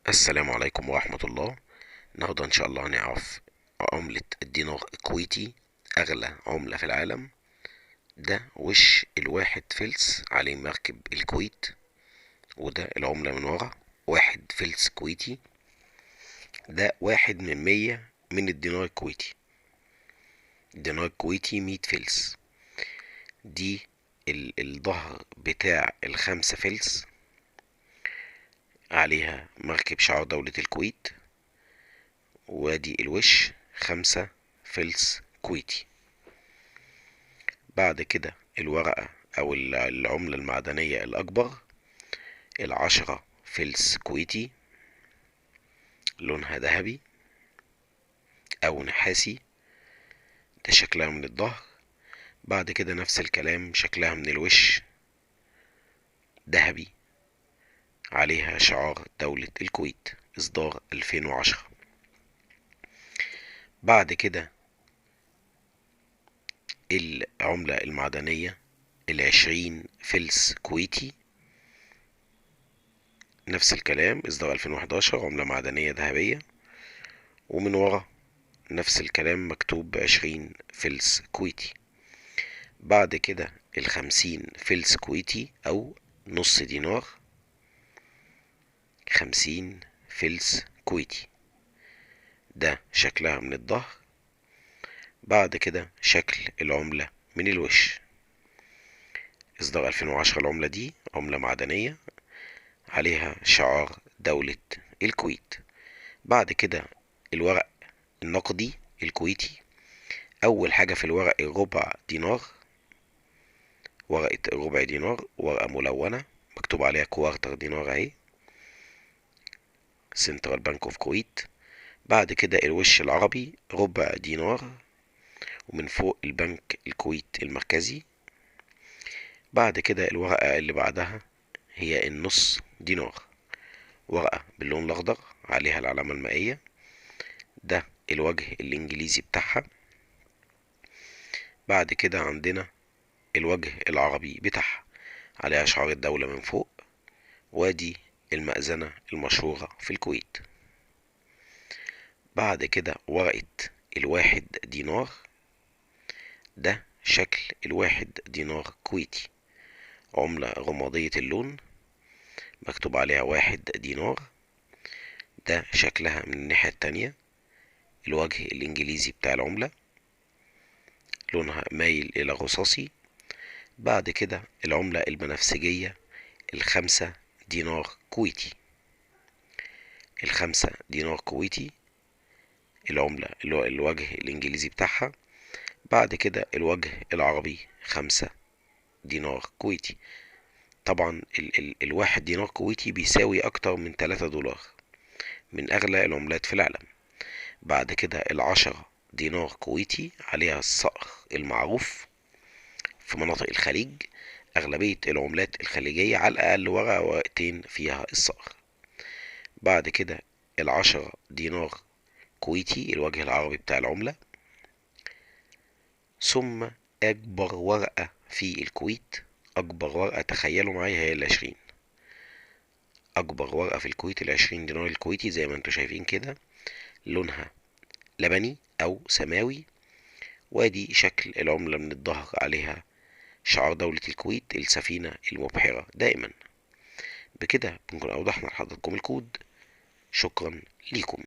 السلام عليكم ورحمة الله. النهاردة إن شاء الله هنعرف عملة الدينار الكويتي، أغلى عملة في العالم. ده وش الواحد فلس عليه مركب الكويت، وده العملة من ورا، واحد فلس كويتي. ده 1/100 من الدينار الكويتي. الدينار الكويتي 100 فلس. دي الظهر بتاع الخمسة فلس، عليها مركب شعار دولة الكويت، وادي الوش 5 فلس كويتي. بعد كده الورقة أو العملة المعدنية الأكبر، 10 فلس كويتي، لونها ذهبي أو نحاسي. ده شكلها من الظهر. بعد كده نفس الكلام، شكلها من الوش ذهبي، عليها شعار دولة الكويت، إصدار 2010. بعد كده العملة المعدنية 20 فلس كويتي، نفس الكلام، إصدار 2011، عملة معدنية ذهبية، ومن ورا نفس الكلام مكتوب 20 فلس كويتي. بعد كده 50 فلس كويتي أو نص دينار، 50 فلس كويتي، ده شكلها من الظهر. بعد كده شكل العملة من الوش، إصدار 2010. العملة دي عملة معدنية، عليها شعار دولة الكويت. بعد كده الورق النقدي الكويتي. أول حاجة في الورق الربع دينار، ورقة ربع دينار، ورقة ملونة مكتوب عليها كوارتر دينار اهي، سنترال بانك اوف كويت. بعد كده الوش العربي ربع دينار، ومن فوق البنك الكويت المركزي. بعد كده الورقة اللي بعدها هي النص دينار، ورقة باللون الأخضر عليها العلامة المائية، ده الوجه الإنجليزي بتاعها. بعد كده عندنا الوجه العربي بتاعها، عليها شعار الدولة من فوق، وادي المأذنة المشهورة في الكويت. بعد كده ورقة الواحد دينار، ده شكل الواحد دينار كويتي، عملة رمادية اللون مكتوب عليها 1 دينار، ده شكلها من الناحية التانية، الوجه الإنجليزي بتاع العملة، لونها مايل إلى رصاصي. بعد كده العملة البنفسجية 5 دينار كويتي، 5 دينار كويتي، العملة اللي هو الوجه الإنجليزي بتاعها. بعد كده الوجه العربي 5 دينار كويتي. طبعا الواحد دينار كويتي بيساوي أكتر من 3 دولار، من أغلى العملات في العالم. بعد كده 10 دينار كويتي عليها الصقر المعروف في مناطق الخليج، أغلبية العملات الخليجية على الأقل ورقة ورقتين فيها الصقر. بعد كده 10 دينار كويتي الوجه العربي بتاع العملة. ثم أكبر ورقة في الكويت، أكبر ورقة تخيلوا معايا هي 20. أكبر ورقة في الكويت 20 دينار الكويتي، زي ما انتوا شايفين كده، لونها لبني أو سماوي، وادي شكل العملة من الظهر، عليها شعار دولة الكويت، السفينة المبحرة دائما. بكده بنكون أوضحنا لحضراتكم الكود. شكرا ليكم.